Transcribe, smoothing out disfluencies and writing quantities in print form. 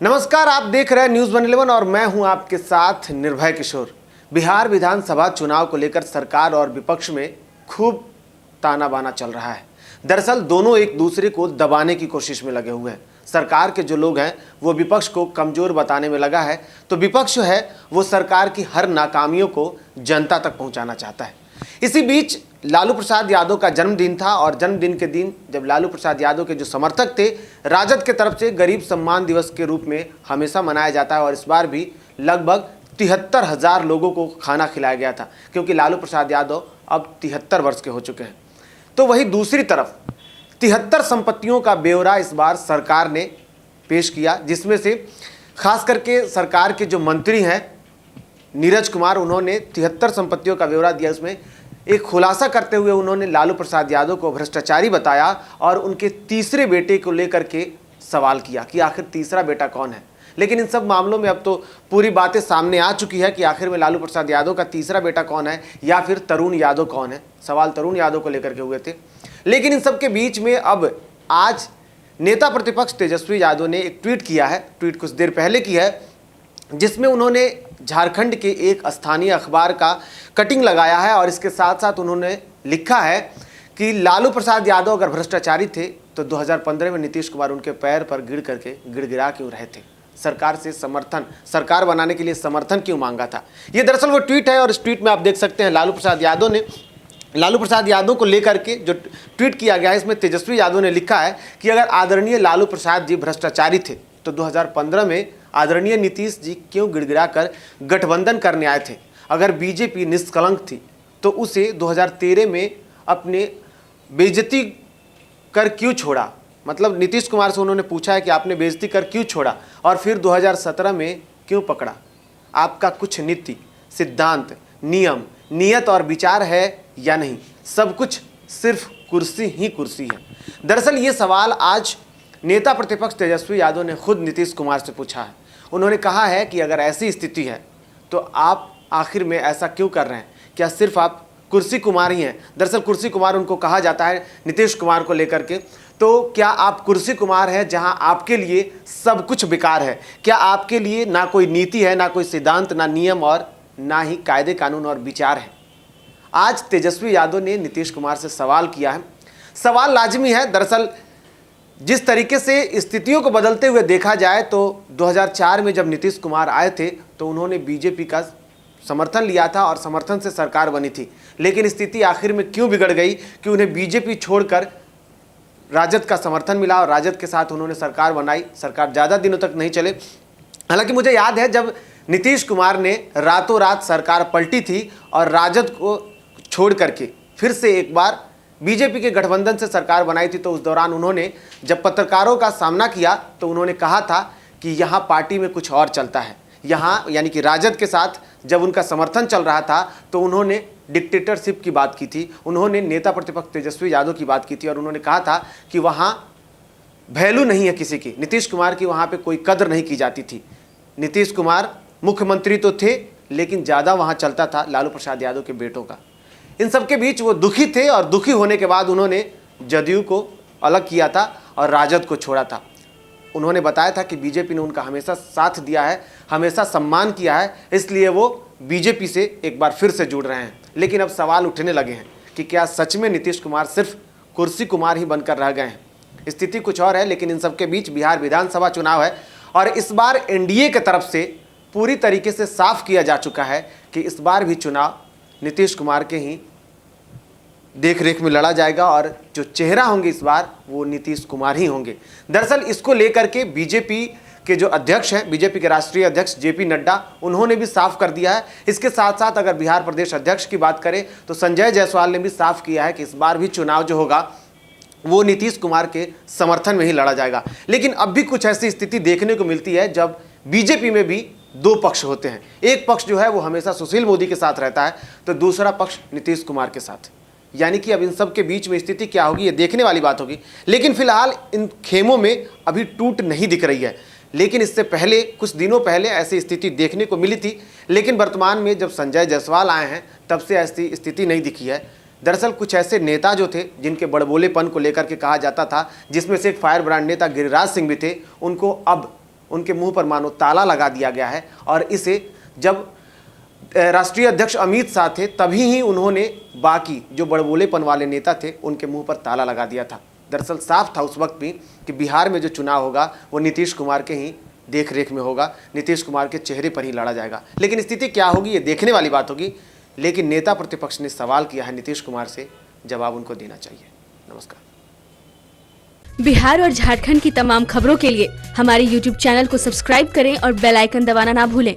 नमस्कार, आप देख रहे हैं न्यूज़ 111 और मैं हूं आपके साथ निर्भय किशोर। बिहार विधानसभा चुनाव को लेकर सरकार और विपक्ष में खूब ताना बाना चल रहा है। दरअसल दोनों एक दूसरे को दबाने की कोशिश में लगे हुए हैं। सरकार के जो लोग हैं वो विपक्ष को कमजोर बताने में लगा है, तो विपक्ष है वो सरकार की हर नाकामियों को जनता तक पहुंचाना चाहता है। इसी बीच लालू प्रसाद यादव का जन्मदिन था और जन्मदिन के दिन जब लालू प्रसाद यादव के जो समर्थक थे, राजद के तरफ से गरीब सम्मान दिवस के रूप में हमेशा मनाया जाता है और इस बार भी लगभग 73,000 लोगों को खाना खिलाया गया था, क्योंकि लालू प्रसाद यादव अब 73 वर्ष के हो चुके हैं। तो वहीं दूसरी तरफ 73 संपत्तियों का ब्यौरा इस बार सरकार ने पेश किया, जिसमें से खास करके सरकार के जो मंत्री हैं नीरज कुमार, उन्होंने 73 संपत्तियों का ब्यौरा दिया। उसमें एक खुलासा करते हुए उन्होंने लालू प्रसाद यादव को भ्रष्टाचारी बताया और उनके तीसरे बेटे को लेकर के सवाल किया कि आखिर तीसरा बेटा कौन है। लेकिन इन सब मामलों में अब तो पूरी बातें सामने आ चुकी है कि आखिर में लालू प्रसाद यादव का तीसरा बेटा कौन है या फिर तरुण यादव कौन है। सवाल तरुण यादव को लेकर के हुए थे। लेकिन इन सब के बीच में अब आज नेता प्रतिपक्ष तेजस्वी यादव ने एक ट्वीट किया है, ट्वीट कुछ देर पहले की है, जिसमें उन्होंने झारखंड के एक स्थानीय अखबार का कटिंग लगाया है और इसके साथ साथ उन्होंने लिखा है कि लालू प्रसाद यादव अगर भ्रष्टाचारी थे तो 2015 में नीतीश कुमार उनके पैर पर गिर करके गिड़गिड़ा क्यों रहे थे, सरकार से समर्थन, सरकार बनाने के लिए समर्थन क्यों मांगा था। ये दरअसल वो ट्वीट है और इस ट्वीट में आप देख सकते हैं लालू प्रसाद यादव को लेकर के जो ट्वीट किया गया है, इसमें तेजस्वी यादव ने लिखा है कि अगर आदरणीय लालू प्रसाद जी भ्रष्टाचारी थे तो 2015 में आदरणीय नीतीश जी क्यों गिड़गिड़ा कर गठबंधन करने आए थे। अगर बीजेपी निष्कलंक थी तो उसे 2013 में अपने बेइज्जती कर क्यों छोड़ा, मतलब नीतीश कुमार से उन्होंने पूछा है कि आपने बेइज्जती कर क्यों छोड़ा और फिर 2017 में क्यों पकड़ा। आपका कुछ नीति, सिद्धांत, नियम, नियत और विचार है या नहीं, सब कुछ सिर्फ कुर्सी ही कुर्सी है। दरअसल ये सवाल आज नेता प्रतिपक्ष तेजस्वी यादव ने खुद नीतीश कुमार से पूछा है। उन्होंने कहा है कि अगर ऐसी स्थिति है तो आप आखिर में ऐसा क्यों कर रहे हैं, क्या सिर्फ आप कुर्सी कुमार ही हैं। दरअसल कुर्सी कुमार उनको कहा जाता है नीतीश कुमार को लेकर के। तो क्या आप कुर्सी कुमार हैं जहां आपके लिए सब कुछ बेकार है? क्या आपके लिए ना कोई नीति है, ना कोई सिद्धांत, ना नियम और ना ही कायदे कानून और विचार है? आज तेजस्वी यादव ने नीतीश कुमार से सवाल किया है। सवाल लाजमी है। दरअसल जिस तरीके से स्थितियों को बदलते हुए देखा जाए तो 2004 में जब नीतीश कुमार आए थे तो उन्होंने बीजेपी का समर्थन लिया था और समर्थन से सरकार बनी थी। लेकिन स्थिति आखिर में क्यों बिगड़ गई कि उन्हें बीजेपी छोड़कर राजद का समर्थन मिला और राजद के साथ उन्होंने सरकार बनाई। सरकार ज़्यादा दिनों तक नहीं चले। हालांकि मुझे याद है जब नीतीश कुमार ने रातों रात सरकार पलटी थी और राजद को छोड़ करके फिर से एक बार बीजेपी के गठबंधन से सरकार बनाई थी, तो उस दौरान उन्होंने जब पत्रकारों का सामना किया तो उन्होंने कहा था कि यहाँ पार्टी में कुछ और चलता है। यहाँ यानी कि राजद के साथ जब उनका समर्थन चल रहा था तो उन्होंने डिक्टेटरशिप की बात की थी, उन्होंने नेता प्रतिपक्ष तेजस्वी यादव की बात की थी और उन्होंने कहा था कि वहाँ वैल्यू नहीं है किसी की, नीतीश कुमार की वहाँ पर कोई कदर नहीं की जाती थी। नीतीश कुमार मुख्यमंत्री तो थे लेकिन ज़्यादा वहाँ चलता था लालू प्रसाद यादव के बेटों का। इन सब के बीच वो दुखी थे और दुखी होने के बाद उन्होंने जदयू को अलग किया था और राजद को छोड़ा था। उन्होंने बताया था कि बीजेपी ने उनका हमेशा साथ दिया है, हमेशा सम्मान किया है, इसलिए वो बीजेपी से एक बार फिर से जुड़ रहे हैं। लेकिन अब सवाल उठने लगे हैं कि क्या सच में नीतीश कुमार सिर्फ कुर्सी कुमार ही बनकर रह गए हैं। स्थिति कुछ और है। लेकिन इन सब के बीच बिहार विधानसभा चुनाव है और इस बार एनडीए की तरफ से पूरी तरीके से साफ किया जा चुका है कि इस बार भी चुनाव नीतीश कुमार के ही देख रेख में लड़ा जाएगा और जो चेहरा होंगे इस बार वो नीतीश कुमार ही होंगे। दरअसल इसको लेकर के बीजेपी के जो अध्यक्ष हैं, बीजेपी के राष्ट्रीय अध्यक्ष जेपी नड्डा, उन्होंने भी साफ कर दिया है। इसके साथ साथ अगर बिहार प्रदेश अध्यक्ष की बात करें तो संजय जायसवाल ने भी साफ किया है कि इस बार भी चुनाव जो होगा वो नीतीश कुमार के समर्थन में ही लड़ा जाएगा। लेकिन अब भी कुछ ऐसी स्थिति देखने को मिलती है जब बीजेपी में भी दो पक्ष होते हैं। एक पक्ष जो है वो हमेशा सुशील मोदी के साथ रहता है तो दूसरा पक्ष नीतीश कुमार के साथ। यानी कि अब इन सब के बीच में स्थिति क्या होगी ये देखने वाली बात होगी। लेकिन फिलहाल इन खेमों में अभी टूट नहीं दिख रही है। लेकिन इससे पहले कुछ दिनों पहले ऐसी स्थिति देखने को मिली थी। लेकिन वर्तमान में जब संजय जायसवाल आए हैं तब से ऐसी स्थिति नहीं दिखी है। दरअसल कुछ ऐसे नेता जो थे जिनके बड़बोलेपन को लेकर के कहा जाता था, जिसमें से एक फायर ब्रांड नेता गिरिराज सिंह भी थे, उनको अब उनके मुंह पर मानो ताला लगा दिया गया है। और इसे जब राष्ट्रीय अध्यक्ष अमित शाह थे तभी ही उन्होंने बाकी जो बड़बोलेपन वाले नेता थे उनके मुंह पर ताला लगा दिया था। दरअसल साफ था उस वक्त भी कि बिहार में जो चुनाव होगा वो नीतीश कुमार के ही देख रेख में होगा, नीतीश कुमार के चेहरे पर ही लड़ा जाएगा। लेकिन स्थिति क्या होगी ये देखने वाली बात होगी। लेकिन नेता प्रतिपक्ष ने सवाल किया है नीतीश कुमार से, जवाब उनको देना चाहिए। नमस्कार। बिहार और झारखंड की तमाम खबरों के लिए हमारे YouTube चैनल को सब्सक्राइब करें और बेल आइकन दबाना ना भूलें।